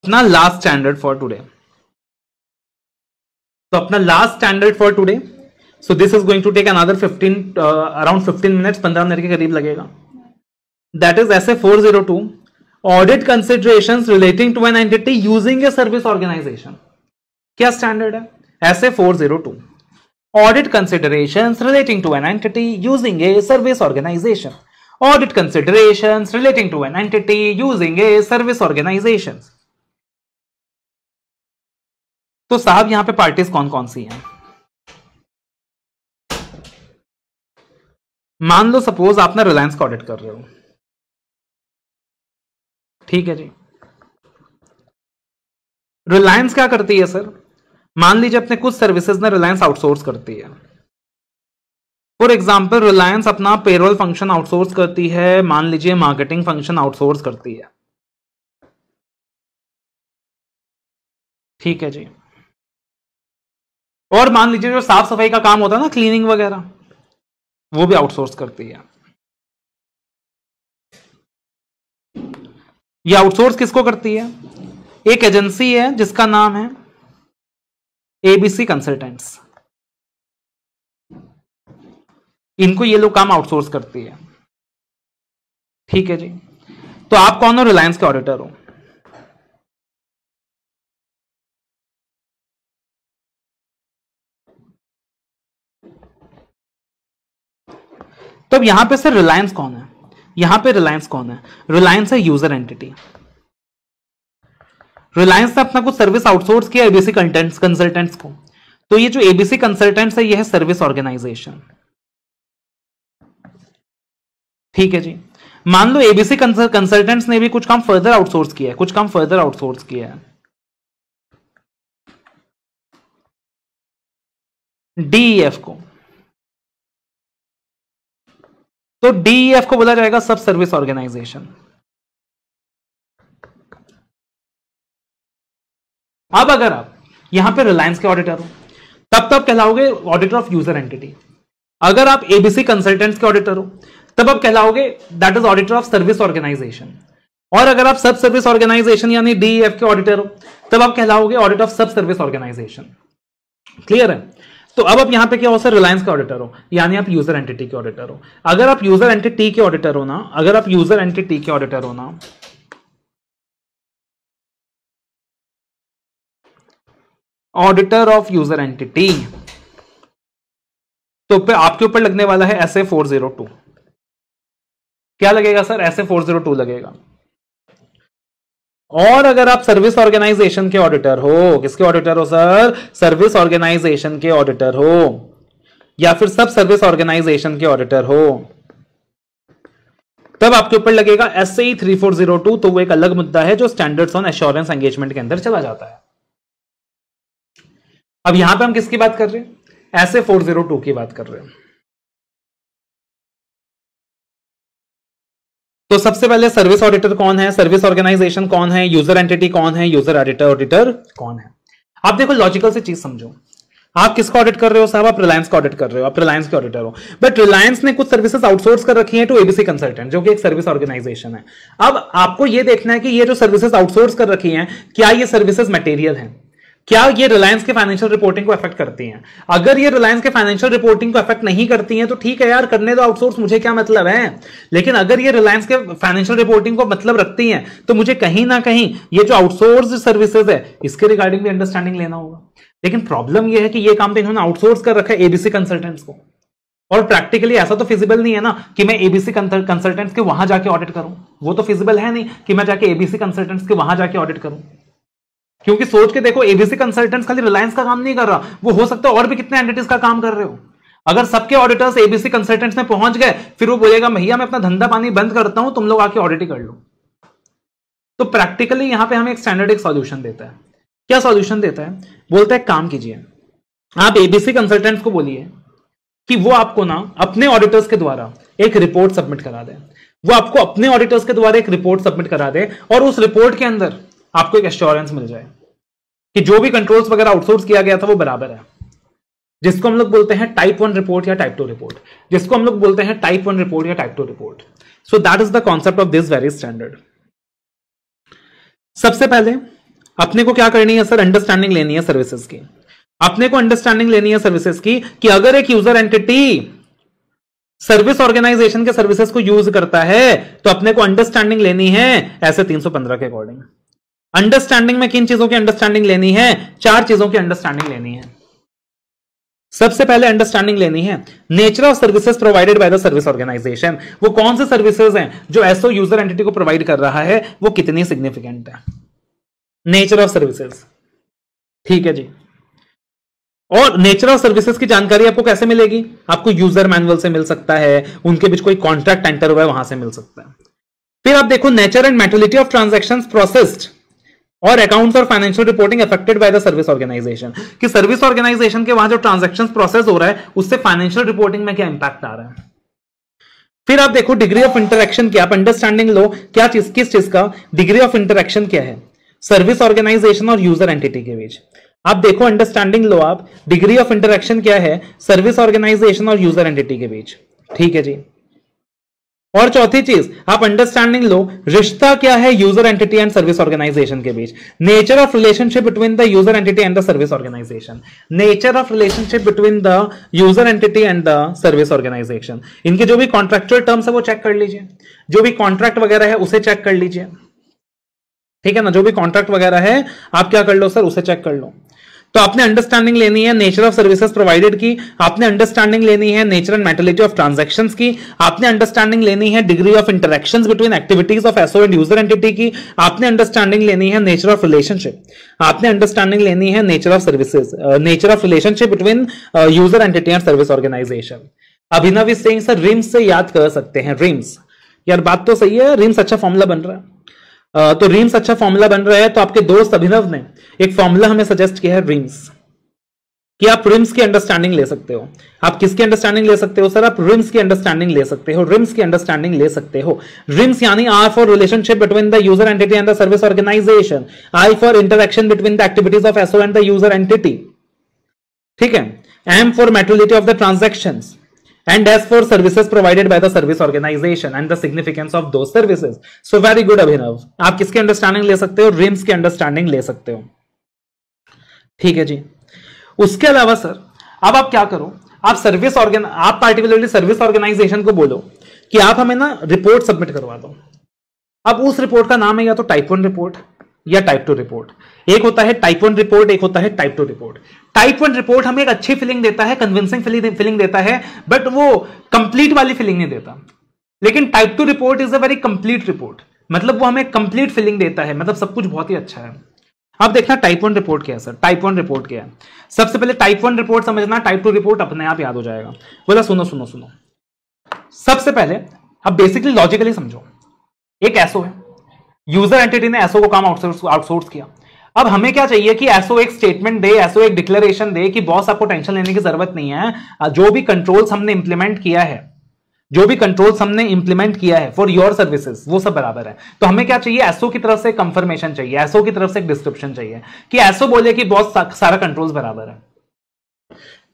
अपना last standard for today, तो अपना last standard for today, so this is going to take another 15 around 15 minutes, 15 minute के करीब लगेगा. That is essay 402, audit considerations relating to an entity using a service organisation. क्या standard है? essay 402, audit considerations relating to an entity using a service organisation. Audit considerations relating to an entity using a service organisation. तो साहब यहां पे parties कौन कौन सी हैं? मान लो सपोज आप ना रिलायंस का ऑडिट कर रहे हो, ठीक है जी. रिलायंस क्या करती है सर? मान लीजिए अपने कुछ सर्विसेज ना रिलायंस आउटसोर्स करती है. फॉर एग्जाम्पल रिलायंस अपना पेरोल फंक्शन आउटसोर्स करती है, मान लीजिए मार्केटिंग फंक्शन आउटसोर्स करती है, ठीक है जी. और मान लीजिए जो साफ सफाई का काम होता है ना, क्लीनिंग वगैरह, वो भी आउटसोर्स करती है. ये आउटसोर्स किसको करती है? एक एजेंसी है जिसका नाम है एबीसी कंसल्टेंट्स. इनको ये लोग काम आउटसोर्स करती है, ठीक है जी. तो आप कौन हो? रिलायंस के ऑडिटर हो. तो अब यहां पे सर रिलायंस कौन है? यहां पे रिलायंस कौन है? रिलायंस है यूजर एंटिटी. रिलायंस ने अपना कुछ सर्विस आउटसोर्स किया एबीसी कंसल्टेंट्स को. तो ये जो एबीसी कंसल्टेंट्स है ये है सर्विस ऑर्गेनाइजेशन, ठीक है जी. मान लो एबीसी कंसल्टेंट्स ने भी कुछ काम फर्दर आउटसोर्स किया है, कुछ काम फर्दर आउटसोर्स किया है डीईएफ को. तो डीईएफ को बोला जाएगा सब सर्विस ऑर्गेनाइजेशन. अब अगर आप यहां पे रिलायंस के ऑडिटर हो तब कहलाओगे ऑडिटर ऑफ यूजर एंटिटी. अगर आप एबीसी कंसल्टेंट्स के ऑडिटर हो तब आप कहलाओगे that is auditor of service organization. और अगर आप सब सर्विस ऑर्गेनाइजेशन यानी डीईएफ के ऑडिटर हो तब आप कहलाओगे auditor of sub service organization. Clear है? तो अब आप यहां पे क्या हो सर? रिलायंस का ऑडिटर हो, यानी आप यूजर एंटिटी के ऑडिटर हो. अगर आप यूजर एंटिटी के ऑडिटर हो ना, अगर आप यूजर एंटिटी के ऑडिटर हो ना, ऑडिटर ऑफ यूजर एंटिटी, तो आपके ऊपर लगने वाला है essay 402. क्या लगेगा सर? essay 402 लगेगा. और अगर आप सर्विस ऑर्गेनाइजेशन के ऑडिटर हो, किसके ऑडिटर हो सर? सर्विस ऑर्गेनाइजेशन के ऑडिटर हो या फिर सब सर्विस ऑर्गेनाइजेशन के ऑडिटर हो, तब आपके ऊपर लगेगा SAE 3402. तो वो एक अलग मुद्दा है जो स्टैंडर्ड्स ऑन एश्योरेंस एंगेजमेंट के अंदर चला जाता है. अब यहां पे हम किसकी बात कर रहे हैं? essay 402 की बात कर रहे हैं. तो सबसे पहले सर्विस ऑडिटर कौन है, सर्विस ऑर्गेनाइजेशन कौन है, यूजर एंटिटी कौन है, यूजर ऑडिटर कौन है. आप देखो लॉजिकल से चीज समझो. आप किसका ऑडिट कर रहे हो साहब? आप रिलायंस का ऑडिट कर रहे हो, आप रिलायंस के ऑडिटर हो. बट रिलायंस ने कुछ सर्विसेज आउटसोर्स कर रखी हैं टू एबीसी कंसल्टेंट, जो कि एक सर्विस ऑर्गेनाइजेशन है. अब आपको यह देखना है कि ये जो सर्विसेज आउटसोर्स कर रखी हैं, क्या ये सर्विसेज मटेरियल हैं? क्या ये रिलायंस के फाइनेंशियल रिपोर्टिंग को अफेक्ट करती हैं? अगर ये रिलायंस के फाइनेंशियल रिपोर्टिंग को अफेक्ट नहीं करती हैं तो ठीक है यार, करने दो आउटसोर्स, मुझे क्या मतलब है. लेकिन अगर ये रिलायंस के फाइनेंशियल रिपोर्टिंग को मतलब रखती हैं तो मुझे कहीं ना कहीं ये जो आउटसोर्स सर्विसेज है इसके रिगार्डिंग भी अंडरस्टैंडिंग लेना होगा. लेकिन प्रॉब्लम ये है कि ये काम तो इन्होंने आउटसोर्स कर रखा है एबीसी कंसल्टेंट्स को, और प्रैक्टिकली ऐसा तो फिजिबल नहीं है ना कि मैं एबीसी कंसल्टेंट्स के वहां जाके ऑडिट करूं. वो तो फिजिबल है नहीं कि मैं जाके एबीसी कंसल्टेंट्स के वहां जाके ऑडिट करूं. क्योंकि सोच के देखो, एबीसी कंसल्टेंट्स खाली रिलायंस का काम नहीं कर रहा, वो हो सकता है और भी कितने एंटिटीज का काम कर रहे हो. अगर सबके ऑडिटर्स एबीसी कंसल्टेंट्स में पहुंच गए फिर वो बोलेगा भैया मैं अपना धंधा पानी बंद करता हूं, तुम लोग आके ऑडिट ही कर लो. तो प्रैक्टिकली यहां पे हमें एक स्टैंडर्ड एक सॉल्यूशन देता है. क्या सॉल्यूशन देता है? बोलता है काम कीजिए, आप एबीसी कंसल्टेंट्स को बोलिए कि वो आपको ना अपने ऑडिटर्स के द्वारा एक रिपोर्ट सबमिट करा दे. वो आपको अपने ऑडिटर्स के द्वारा एक रिपोर्ट सबमिट करा दे और उस रिपोर्ट के अंदर आपको एक एश्योरेंस मिल जाए कि जो भी कंट्रोल्स वगैरह आउटसोर्स किया गया था वो बराबर है. जिसको हम लोग बोलते हैं टाइप 1 रिपोर्ट या टाइप 2 रिपोर्ट, जिसको हम लोग बोलते हैं टाइप 1 रिपोर्ट या type 2 report. So that is the concept of this very standard. सबसे पहले अपने को क्या करनी है सर, अंडरस्टैंडिंग लेनी है सर्विसेज की। अपने को अंडरस्टैंडिंग लेनी है सर्विसेज की कि अगर एक यूजर एंटिटी सर्विस ऑर्गेनाइजेशन के सर्विसेज को यूज करता है तो अपने को अंडरस्टैंडिंग लेनी है ऐसे 315 के अकॉर्डिंग। अंडरस्टैंडिंग में किन चीजों की अंडरस्टैंडिंग लेनी है, 4 चीजों की अंडरस्टैंडिंग लेनी है। सबसे पहले अंडरस्टैंडिंग लेनी है nature of services provided by the service organisation. वो कौन से सर्विसेज हैं जो एसओ यूजर एंटिटी को प्रोवाइड कर रहा है, वो कितनी सिग्निफिकेंट है, नेचर ऑफ सर्विसेज। ठीक है जी। और नेचर ऑफ सर्विसेज की जानकारी आपको कैसे मिलेगी, आपको यूजर मैनुअल से मिल सकता है, उनके बीच कोई कॉन्ट्रैक्ट एंटर हुआ है वहां से मिल सकता है। फिर आप देखो nature and materiality of transactions processed और अकाउंट्स और financial reporting affected by the service organization, कि सर्विस ऑर्गेनाइजेशन के वहां जो ट्रांजैक्शंस प्रोसेस हो रहा है उससे फाइनेंशियल रिपोर्टिंग में क्या इंपैक्ट आ रहा है। फिर आप देखो डिग्री ऑफ इंटरेक्शन क्या, आप अंडरस्टैंडिंग लो क्या चीज, किस चीज का डिग्री ऑफ इंटरेक्शन क्या है सर्विस ऑर्गेनाइजेशन और यूजर एंटिटी के बीच। आप देखो अंडरस्टैंडिंग लो आप, डिग्री ऑफ इंटरेक्शन क्या है सर्विस ऑर्गेनाइजेशन और यूजर एंटिटी के बीच। ठीक है जी। और चौथी चीज आप अंडरस्टैंडिंग लो, रिश्ता क्या है user entity and service organisation के बीच। Nature of relationship between the user entity and the service organization, nature of relationship between the user entity and the service organization. इनके जो भी कॉन्ट्रैक्चुअल टर्म्स है वो चेक कर लीजिए, जो भी कॉन्ट्रैक्ट वगैरह है उसे चेक कर लीजिए। ठीक है ना, जो भी कॉन्ट्रैक्ट वगैरह है आप क्या कर लो सर, उसे चेक कर लो। तो आपने अंडरस्टैंडिंग लेनी है नेचर ऑफ सर्विसेज प्रोवाइडेड की, आपने अंडरस्टैंडिंग लेनी है nature and materiality of transactions की, आपने अंडरस्टैंडिंग लेनी है degree of interactions between activities of SO and user entity की, आपने अंडरस्टैंडिंग लेनी है नेचर ऑफ रिलेशनशिप, आपने अंडरस्टैंडिंग लेनी है nature of services, nature of relationship between user entity and service organisation. Abhinav is saying sir रिम्स से याद कर सकते हैं, रिम्स, यार बात तो सही है, रिम्स अच्छा फॉर्मूला बन रहा है। तो रीम्स अच्छा फॉर्मूला बन रहा है, तो आपके दोस्त अभिनव ने एक फॉर्मूला हमें सजेस्ट किया है रिम्स, कि आप रिम्स की अंडरस्टैंडिंग ले सकते हो। आप किसकी अंडरस्टैंडिंग ले सकते हो सर, आप रिम्स की अंडरस्टैंडिंग ले सकते हो, रिम्स की अंडरस्टैंडिंग ले सकते हो। रिम्स यानी R for relationship between the user entity and the service organisation, I for interaction between the activities of SO and the user entity. ठीक है, M for materiality of the transactions, and as for services provided by the service organization and the significance of those services. So very good अभिनव, आप किसकी understanding ले सकते हो, RIMS की understanding ले सकते हो। ठीक है जी। उसके अलावा सर अब आप क्या करो, आप पार्टिकुलरली सर्विस ऑर्गेनाइजेशन को बोलो कि आप हमें ना रिपोर्ट सबमिट करवा दो। अब उस रिपोर्ट का नाम है या तो टाइप 1 रिपोर्ट या टाइप 2 रिपोर्ट। एक होता है टाइप 1 रिपोर्ट, एक होता है टाइप 2 रिपोर्ट। टाइप 1 रिपोर्ट हमें एक अच्छी फीलिंग देता है, कन्विंसिंग फीलिंग देता है, बट वो कंप्लीट वाली फीलिंग नहीं देता। लेकिन type 2 report is a very complete report, मतलब वो हमें कंप्लीट फीलिंग देता है, मतलब सब कुछ बहुत ही अच्छा है। अब देखना टाइप 1 रिपोर्ट क्या है सर, टाइप 1 रिपोर्ट क्या है। सबसे पहले टाइप 1 रिपोर्ट समझना, टाइप 2 रिपोर्ट अपने आप याद हो जाएगा। बोला सुनो सुनो सुनो, सबसे पहले अब बेसिकली लॉजिकली समझो, एक एसओ है, यूजर एंटिटी ने एसओ को काम आउटसोर्स किया। अब हमें क्या चाहिए कि एसओ एक स्टेटमेंट दे, एसओ एक डिक्लेरेशन दे कि बॉस आपको टेंशन लेने की जरूरत नहीं है, जो भी कंट्रोल्स हमने इंप्लीमेंट किया है, जो भी कंट्रोल्स हमने इंप्लीमेंट किया है फॉर योर सर्विसेज वो सब बराबर है। तो हमें क्या चाहिए, एसओ की तरफ से कंफर्मेशन चाहिए, एसओ की तरफ से एक डिस्क्रिप्शन चाहिए कि एसओ बोले कि बॉस सारा कंट्रोल्स बराबर है।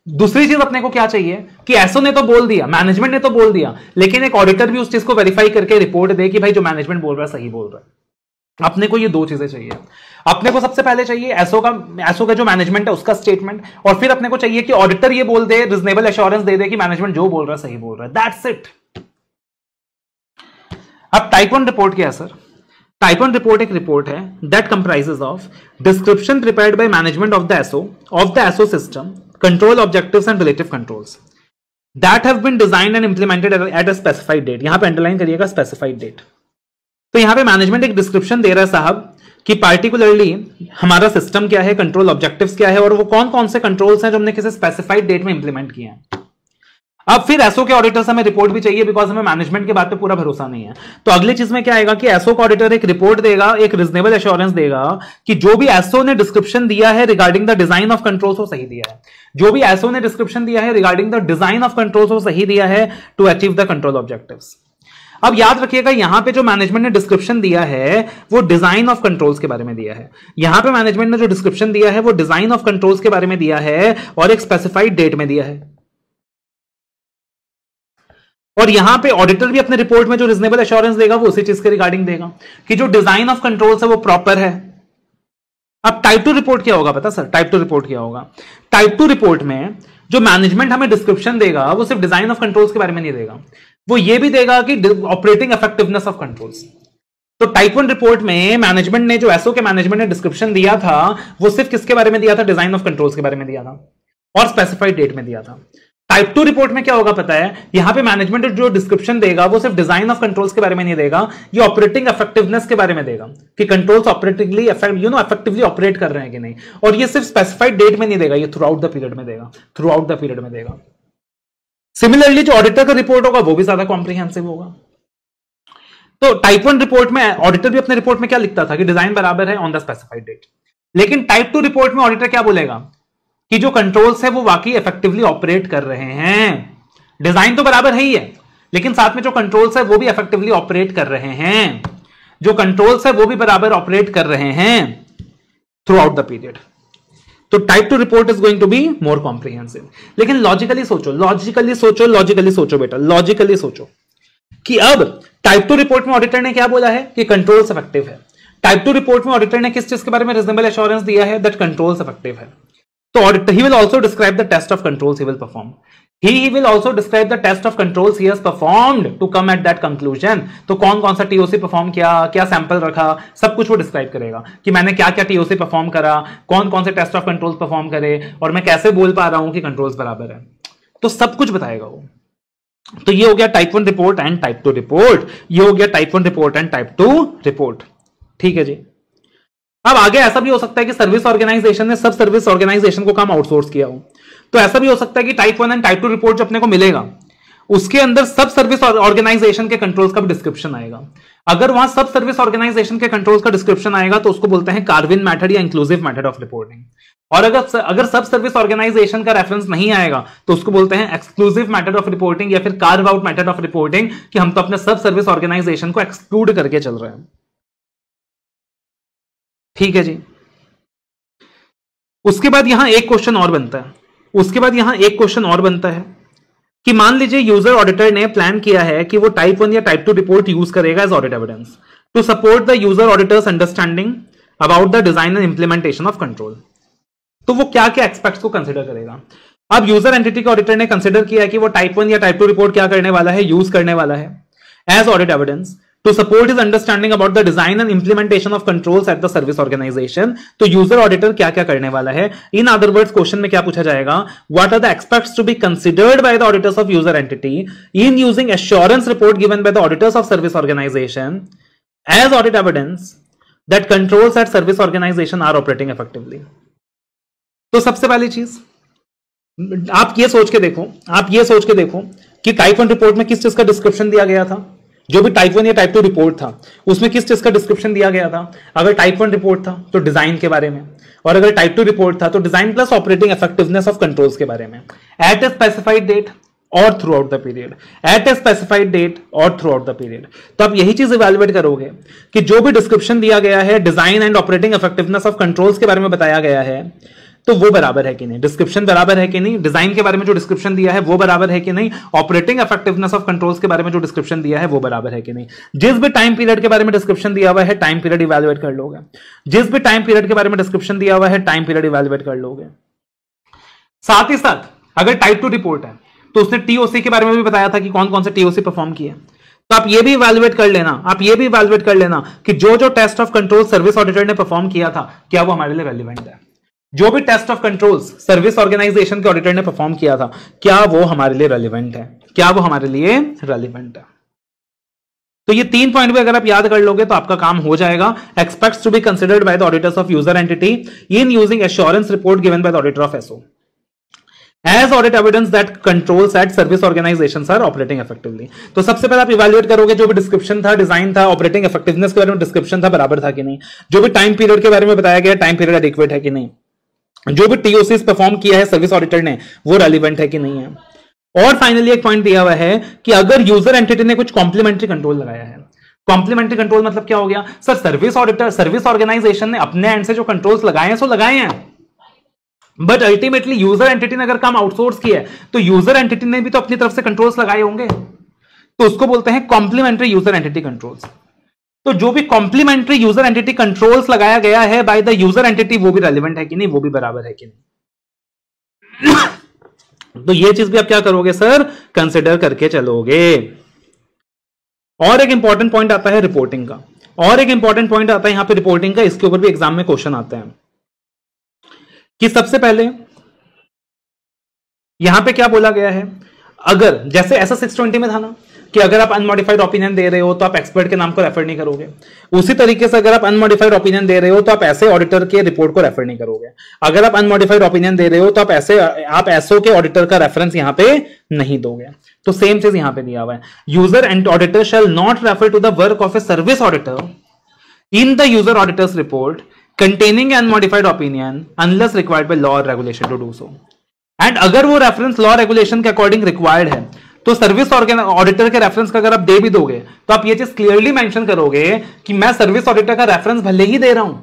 दूसरी चीज अपने को क्या चाहिए कि एसओ ने तो बोल दिया, मैनेजमेंट ने तो बोल दिया, लेकिन एक ऑडिटर भी उस चीज को वेरीफाई करके रिपोर्ट दे कि भाई जो मैनेजमेंट बोल रहा है सही बोल रहा है। अपने को ये दो चीजें चाहिए। अपने को सबसे पहले चाहिए एसओ का जो मैनेजमेंट है उसका स्टेटमेंट, और फिर अपने को चाहिए कि ऑडिटर ये बोल दे, रीजनेबल एश्योरेंस दे दे कि मैनेजमेंट जो बोल रहा है सही बोल रहा है। That's it. अब टाइप 1 रिपोर्ट क्या है सर, टाइप 1 रिपोर्ट एक रिपोर्ट है that comprises of description prepared by management of the SO system, control objectives and relative controls that have been designed and implemented at a specified date. यहां पे underline करिएगा specified date. तो यहां पे management एक description दे रहा है साहब कि पार्टिकुलरली हमारा सिस्टम क्या है, कंट्रोल ऑब्जेक्टिव्स क्या है, और वो कौन कौन से कंट्रोल्स हैं जो हमने किसी स्पेसिफाइड डेट में इंप्लीमेंट किए हैं। अब फिर एसओ के ऑडिटर से हमें रिपोर्ट भी चाहिए, बिकॉज हमें मैनेजमेंट के बात पे पूरा भरोसा नहीं है। तो अगली चीज में क्या आएगा कि एसओ का ऑडिटर एक रिपोर्ट देगा, एक रीजनेबल एश्योरेंस देगा कि जो भी एसओ ने डिस्क्रिप्शन दिया है regarding the design of controls वो सही दिया है, जो भी एसओ ने डिस्क्रिप्शन दिया है regarding the design of controls वो सही दिया है to achieve the control objectives. अब याद रखिएगा यहां पे जो मैनेजमेंट ने डिस्क्रिप्शन दिया है वो डिजाइन ऑफ कंट्रोल्स के बारे में दिया है। यहां पे मैनेजमेंट ने जो डिस्क्रिप्शन दिया है वो डिजाइन ऑफ कंट्रोल्स के बारे में दिया है और एक स्पेसिफाइड डेट में दिया है। और यहां पे ऑडिटर भी अपने रिपोर्ट में जो रीजनेबल एश्योरेंस देगा वो उसी चीज के रिगार्डिंग देगा कि जो डिजाइन ऑफ कंट्रोल्स है वो प्रॉपर है। अब टाइप 2 रिपोर्ट क्या होगा पता सर? टाइप 2 रिपोर्ट क्या होगा? टाइप 2 रिपोर्ट में जो मैनेजमेंट हमें डिस्क्रिप्शन देगा वो सिर्फ डिजाइन ऑफ कंट्रोल्स के बारे में नहीं देगा, वो ये भी देगा कि ऑपरेटिंग इफेक्टिवनेस ऑफ कंट्रोल्स। तो टाइप 1 रिपोर्ट में मैनेजमेंट ने, जो एसओ के मैनेजमेंट ने डिस्क्रिप्शन दिया था, वो सिर्फ किसके बारे में दिया था? डिजाइन ऑफ कंट्रोल्स के बारे में दिया था और स्पेसिफाइड डेट में दिया था। टाइप 2 रिपोर्ट में क्या होगा पता है? यहां पे मैनेजमेंट जो डिस्क्रिप्शन देगा वो सिर्फ डिजाइन ऑफ कंट्रोल्स के बारे में नहीं देगा, ये ऑपरेटिंग इफेक्टिवनेस के बारे में देगा कि कंट्रोल्स ऑपरेटिवली इफेक्टिवली ऑपरेट कर रहे हैं कि नहीं। और ये सिर्फ स्पेसिफाइड डेट में नहीं देगा, ये थ्रू आउट द पीरियड में देगा, थ्रू आउट द पीरियड में देगा। सिमिलरली जो ऑडिटर का रिपोर्ट होगा वो भी ज्यादा कॉम्प्रिहेंसिव होगा। तो टाइप 1 रिपोर्ट में ऑडिटर भी अपने रिपोर्ट में क्या लिखता था कि डिजाइन बराबर है ऑन द स्पेसिफाइड डेट, लेकिन टाइप 2 रिपोर्ट में ऑडिटर क्या बोलेगा कि जो कंट्रोल्स है वो वाकई इफेक्टिवली ऑपरेट कर रहे हैं। डिजाइन तो बराबर है ही है, लेकिन साथ में जो कंट्रोल्स है वो भी इफेक्टिवली ऑपरेट कर रहे हैं, जो कंट्रोल्स है वो भी बराबर ऑपरेट कर रहे हैं थ्रू आउट द पीरियड। तो type 2 report is going to be more comprehensive. लेकिन लॉजिकली सोचो, लॉजिकली सोचो, लॉजिकली सोचो बेटा, लॉजिकली सोचो कि अब टाइप 2 रिपोर्ट में ऑडिटर ने क्या बोला है कि कंट्रोल्स इफेक्टिव है। टाइप 2 रिपोर्ट में ऑडिटर ने किस चीज के बारे में रीजनेबल एश्योरेंस दिया है? दैट कंट्रोल्स इफेक्टिव है। तो auditor he will also describe the test of controls he will perform, he will also describe the test of controls he has performed to come at that conclusion। तो कौन कौन सा TOC perform किया, क्या sample रखा, सब कुछ वो डिस्क्राइब करेगा कि मैंने क्या क्या टीओसी परफॉर्म करा, कौन कौन से टेस्ट ऑफ कंट्रोल्स परफॉर्म करे, और मैं कैसे बोल पा रहा हूं कि कंट्रोल्स बराबर है। तो सब कुछ बताएगा वो। तो ये हो गया type 1 report and type 2 report, ये हो गया type 1 report and type 2 report. ठीक है जी। अब आगे ऐसा भी हो सकता है कि सर्विस ऑर्गेनाइजेशन ने सब सर्विस ऑर्गेनाइजेशन को काम आउटसोर्स किया हो, तो ऐसा भी हो सकता है कि टाइप 1 एंड टाइप 2 रिपोर्ट जो अपने को मिलेगा उसके अंदर सब सर्विस ऑर्गेनाइजेशन के कंट्रोल्स का भी डिस्क्रिप्शन आएगा। अगर वहां सब सर्विस ऑर्गेनाइजेशन के कंट्रोल्स का डिस्क्रिप्शन आएगा तो उसको बोलते हैं कार्विन मेथड या इंक्लूसिव मेथड ऑफ रिपोर्टिंग। और अगर सब सर्विस ऑर्गेनाइजेशन का रेफरेंस नहीं आएगा तो उसको बोलते हैं एक्सक्लूसिव मेथड ऑफ रिपोर्टिंग या फिर carve out method of reporting, कि हम तो अपने सब सर्विस ऑर्गेनाइजेशन को एक्सक्लूड करके चल रहे हैं। ठीक है जी। उसके बाद यहां एक क्वेश्चन और बनता है, उसके बाद यहां एक क्वेश्चन और बनता है कि मान लीजिए यूजर ऑडिटर ने प्लान किया है कि वो टाइप 1 या टाइप 2 रिपोर्ट यूज करेगा as audit evidence to support the user auditor's understanding about the design and implementation of control. तो वो क्या क्या एक्सपेक्ट्स को कंसिडर करेगा? अब यूजर एंटिटी के ऑडिटर ने कंसिडर किया है कि वो टाइप 1 या टाइप 2 रिपोर्ट क्या करने वाला है, यूज करने वाला है as audit evidence to support his understanding about the design and implementation of controls at the service organization। तो यूजर ऑडिटर क्या क्या करने वाला है? इन अदर वर्ड्स क्वेश्चन में क्या पूछा जाएगा? What are the aspects to be considered by the auditors of user entity in using assurance report given by the auditors of service organization as audit evidence that controls at service organization are operating effectively। तो सबसे पहली चीज आप ये सोच के देखो, आप ये सोच के देखो कि टाइप 1 रिपोर्ट में किस चीज का डिस्क्रिप्शन दिया गया था। जो भी टाइप 1 या टाइप 2 रिपोर्ट था उसमें किस चीज का डिस्क्रिप्शन दिया गया था? अगर टाइप 1 रिपोर्ट था तो डिजाइन के बारे में, और अगर टाइप 2 रिपोर्ट था तो design plus operating effectiveness of controls के बारे में एट ए स्पेसिफाइड डेट और throughout the period, at a specified date और थ्रू आउट द पीरियड। तो आप यही चीज इवैल्यूएट करोगे कि जो भी डिस्क्रिप्शन दिया गया है design and operating effectiveness of controls के बारे में बताया गया है, तो वो बराबर है कि नहीं, डिस्क्रिप्शन बराबर है कि नहीं, डिजाइन के बारे में जो डिस्क्रिप्शन दिया है वो बराबर है कि नहीं, ऑपरेटिंग इफेक्टिवनेस ऑफ कंट्रोल्स के बारे में जो डिस्क्रिप्शन दिया है वो बराबर है कि नहीं। जिस भी टाइम पीरियड के बारे में डिस्क्रिप्शन दिया हुआ है टाइम पीरियड इवैल्यूएट कर लोगे, जिस भी टाइम पीरियड के बारे में डिस्क्रिप्शन दिया हुआ है टाइम पीरियड इवैल्यूएट कर लोगे। साथ ही साथ अगर टाइप 2 रिपोर्ट है तो उसने टीओसी के बारे में भी बताया था कि कौन कौन से टीओसी परफॉर्म किए, तो आप ये भी इवैल्यूएट कर लेना, आप ये भी इवैल्यूएट कर लेना कि जो जो test of control service auditor ने परफॉर्म किया था क्या वो हमारे लिए रेलिवेंट है। जो भी test of controls service organisation के ऑडिटर ने परफॉर्म किया था क्या वो हमारे लिए रेलिवेंट है, क्या वो हमारे लिए रेलिवेंट है। तो ये 3 पॉइंट भी अगर आप याद कर लोगे तो आपका काम हो जाएगा। Aspects to be considered by the auditors of user entity in using assurance report given by the auditor of SO as audit evidence that controls at service organizations are operating effectively। तो सबसे पहले आप evaluate करोगे जो भी description था, design था, operating effectiveness के बारे में डिस्क्रिप्शन था बराबर था कि नहीं, जो भी टाइम पीरियड के बारे में बताया गया टाइम पीरियड एडिक्वेट है कि नहीं, जो भी टीओसी परफॉर्म किया है सर्विस ऑडिटर ने वो रेलिवेंट है कि नहीं है। और फाइनली एक पॉइंट दिया हुआ है कि अगर यूजर एंटिटी ने कुछ कॉम्प्लीमेंट्री कंट्रोल लगाया है, कॉम्प्लीमेंट्री कंट्रोल मतलब क्या हो गया sir? Service auditor service organisation ने अपने एंड से जो कंट्रोल्स लगाए हैं सो लगाए हैं, बट अल्टीमेटली यूजर एंटिटी ने अगर काम आउटसोर्स किया है तो यूजर एंटिटी ने भी तो अपनी तरफ से कंट्रोल्स लगाए होंगे, तो उसको बोलते हैं कॉम्प्लीमेंट्री यूजर एंटिटी कंट्रोल्स। तो जो भी कॉम्प्लीमेंट्री यूजर एंटिटी कंट्रोल्स लगाया गया है बाय द यूजर एंटिटी वो भी रेलिवेंट है कि नहीं, वो भी बराबर है कि नहीं। तो ये चीज भी आप क्या करोगे सर, कंसिडर करके चलोगे। और एक इंपॉर्टेंट पॉइंट आता है रिपोर्टिंग का, और एक इंपॉर्टेंट पॉइंट आता है यहां पे रिपोर्टिंग का, इसके ऊपर भी एग्जाम में क्वेश्चन आता है कि सबसे पहले यहां पे क्या बोला गया है, अगर जैसे ऐसा 620 में था ना कि अगर आप अनमॉडिफाइड ओपिनियन दे रहे हो तो आप एक्सपर्ट के नाम को रेफर नहीं करोगे, उसी तरीके से अगर आप अनमॉडिफाइड ओपिनियन दे रहे हो तो आप ऐसे ऑडिटर के रिपोर्ट को रेफर नहीं करोगे। अगर आप अनमॉडिफाइड ओपिनियन दे रहे हो तो आप एसओ के ऑडिटर का रेफरेंस यहां पे नहीं दोगे। तो सेम चीज यहां पे दिया हुआ है, user and auditor shall not refer to the work of a service auditor in the user auditor's report containing unmodified opinion unless required by law or regulation to do so. And अगर वो reference law regulation के according required है तो service auditor के reference का अगर आप दे भी दोगे तो आप ये चीज क्लियरली मेंशन करोगे कि मैं सर्विस ऑडिटर का रेफरेंस भले ही दे रहा हूं,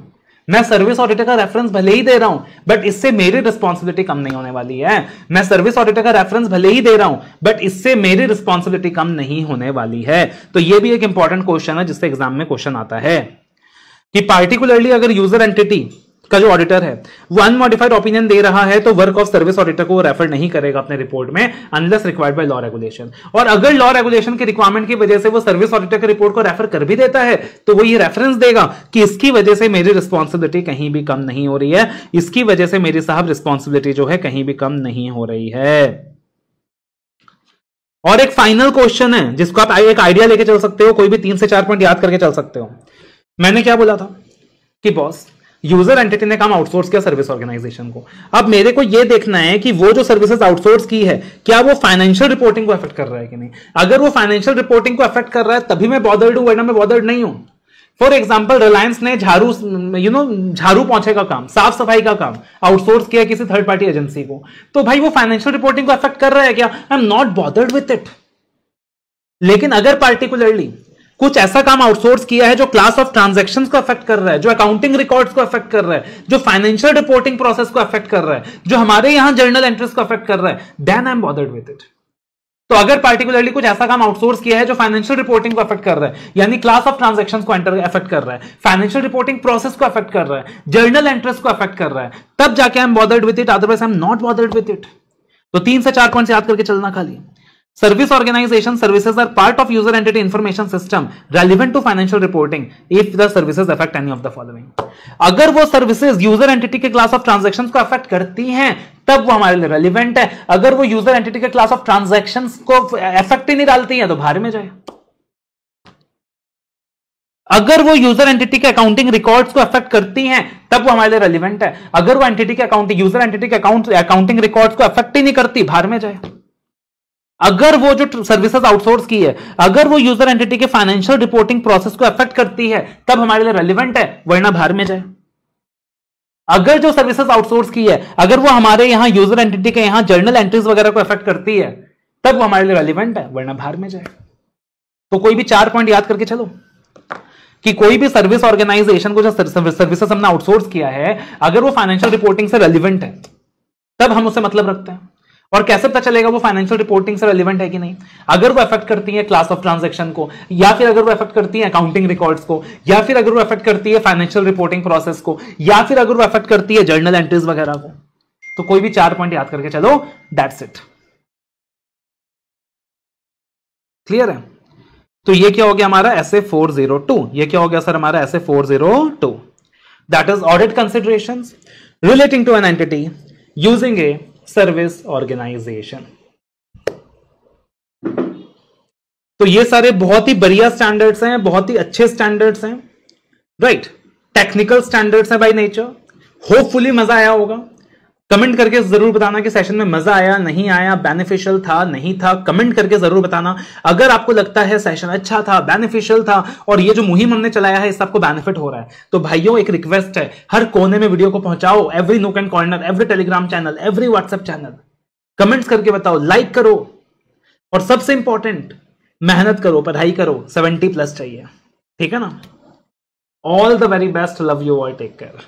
मैं सर्विस ऑडिटर का रेफरेंस भले ही दे रहा हूं, बट इससे मेरी रिस्पॉन्सिबिलिटी कम नहीं होने वाली है। मैं सर्विस ऑडिटर का रेफरेंस भले ही दे रहा हूं, बट इससे मेरी रिस्पॉन्सिबिलिटी कम नहीं होने वाली है। तो ये भी एक इंपॉर्टेंट क्वेश्चन है जिससे एग्जाम में क्वेश्चन आता है कि पार्टिकुलरली अगर यूजर एंटिटी का जो ऑडिटर है वो अनमॉडिफाइड ओपिनियन दे रहा है तो वर्क ऑफ सर्विस ऑडिटर को वो रेफर नहीं करेगा अपने रिपोर्ट में unless required by law regulation. और अगर लॉ रेगुलेशन के रिक्वायरमेंट की वजह से वो सर्विस ऑडिटर के रिपोर्ट को रेफर कर भी देता है तो वो ये रेफरेंस देगा कि इसकी वजह से मेरी रिस्पॉन्सिबिलिटी कहीं भी कम नहीं हो रही है, इसकी वजह से मेरी साहब रिस्पॉन्सिबिलिटी जो है कहीं भी कम नहीं हो रही है। और एक फाइनल क्वेश्चन है जिसको आप एक आइडिया लेके चल सकते हो, कोई भी 3 से 4 पॉइंट याद करके चल सकते हो। मैंने क्या बोला था कि बॉस यूजर एंटिटी ने काम आउटसोर्स किया सर्विस ऑर्गेनाइजेशन को, अब मेरे को यह देखना है कि वो जो सर्विसेज आउटसोर्स की है क्या वो फाइनेंशियल रिपोर्टिंग को अफेक्ट कर रहा है कि नहीं। अगर वो फाइनेंशियल रिपोर्टिंग को अफेक्ट कर रहा है तभी मैं बॉदर्ड हूं, वरना मैं बॉदर्ड नहीं हूं। फॉर एग्जाम्पल रिलायंस ने झाड़ू पोंछे का काम, साफ सफाई का काम आउटसोर्स किया किसी थर्ड पार्टी एजेंसी को, तो भाई वो फाइनेंशियल रिपोर्टिंग को अफेक्ट कर रहा है क्या, I am not bothered with it. लेकिन अगर पार्टिकुलरली कुछ ऐसा काम आउटसोर्स किया है जो क्लास ऑफ ट्रांजैक्शंस को अफेक्ट कर रहा है, जो अकाउंटिंग रिकॉर्ड्स को अफेक्ट कर रहा है, जो फाइनेंशियल रिपोर्टिंग प्रोसेस को अफेक्ट कर रहा है, जो हमारे यहां जर्नल एंट्रीज को अफेक्ट कर रहा है, then I am bothered with it. तो अगर पार्टिकुलरली कुछ ऐसा काम आउटसोर्स किया है जो फाइनेंशियल रिपोर्टिंग को अफेक्ट कर रहा है, यानी क्लास ऑफ ट्रांजैक्शंस को अफेक्ट कर रहा है, फाइनेंशियल रिपोर्टिंग प्रोसेस को अफेक्ट कर रहा है, जर्नल एंट्रीज को अफेक्ट कर रहा है, तब जाके आई am bothered with it, otherwise I am not bothered with it. तो 3 से 4 पॉइंट याद करके चलना खाली। Service organization services are part of user entity information system relevant to financial reporting if the services affect any of the following। अगर वो services user entity के class of transactions को अफेक्ट करती हैं तब वो हमारे लिए रेलिवेंट है। अगर वो यूजर एंटिटी के क्लास ऑफ ट्रांजैक्शंस को अफेक्ट ही नहीं डालती है तो बाहर में जाए। अगर वो यूजर एंटिटी के अकाउंटिंग रिकॉर्ड्स को अफेक्ट करती हैं तब वो हमारे लिए रेलिवेंट है। अगर वो एंटिटी के यूजर एंटिटी के अकाउंटिंग रिकॉर्ड्स को अफेक्ट ही नहीं करती, बाहर में जाए। अगर वो जो सर्विसेज आउटसोर्स की है, अगर वो यूजर एंटिटी के फाइनेंशियल रिपोर्टिंग प्रोसेस को अफेक्ट करती है तब हमारे लिए रेलिवेंट है, वरना बाहर में जाए। अगर जो सर्विसेज आउटसोर्स की है, अगर वो हमारे यहां यूजर एंटिटी के यहां जर्नल एंट्रीज वगैरह को अफेक्ट करती है तब वो हमारे लिए रेलिवेंट है, वरना बाहर में जाए। तो कोई भी 4 पॉइंट याद करके चलो कि कोई भी सर्विस ऑर्गेनाइजेशन को जो सर्विसेज हमने आउटसोर्स किया है, अगर वो फाइनेंशियल रिपोर्टिंग से रेलिवेंट है तब हम उससे मतलब रखते हैं। और कैसे पता चलेगा वो फाइनेंशियल रिपोर्टिंग से रेलिवेंट है कि नहीं? अगर वो अफेक्ट करती है क्लास ऑफ ट्रांजैक्शन को, या फिर अगर वो अफेक्ट करती है अकाउंटिंग रिकॉर्ड्स को, या फिर अगर वो अफेक्ट करती है फाइनेंशियल रिपोर्टिंग प्रोसेस को, या फिर अगर वो अफेक्ट करती है जर्नल एंट्रीज वगैरह को। तो कोई भी 4 पॉइंट याद करके चलो, दैट्स इट। क्लियर है? तो ये क्या हो गया हमारा SA 402। ये क्या हो गया सर हमारा SA 402? That is audit considerations relating to an entity using a service organisation. तो ये सारे बहुत ही बढ़िया स्टैंडर्ड्स हैं, बहुत ही अच्छे स्टैंडर्ड्स हैं, राइट? टेक्निकल स्टैंडर्ड्स हैं बाय नेचर। होपफुली मजा आया होगा। कमेंट करके जरूर बताना कि सेशन में मजा आया, नहीं आया, बेनिफिशियल था, नहीं था। कमेंट करके जरूर बताना। अगर आपको लगता है सेशन अच्छा था, बेनिफिशियल था और ये जो मुहिम हमने चलाया है इससे आपको बेनिफिट हो रहा है, तो भाइयों एक रिक्वेस्ट है, हर कोने में वीडियो को पहुंचाओ। Every nook and corner, every Telegram channel, every WhatsApp channel. Comments करके बताओ, लाइक करो और सबसे इंपॉर्टेंट मेहनत करो, पढ़ाई करो। 70+ चाहिए, ठीक है ना? All the very best, love you all, take care.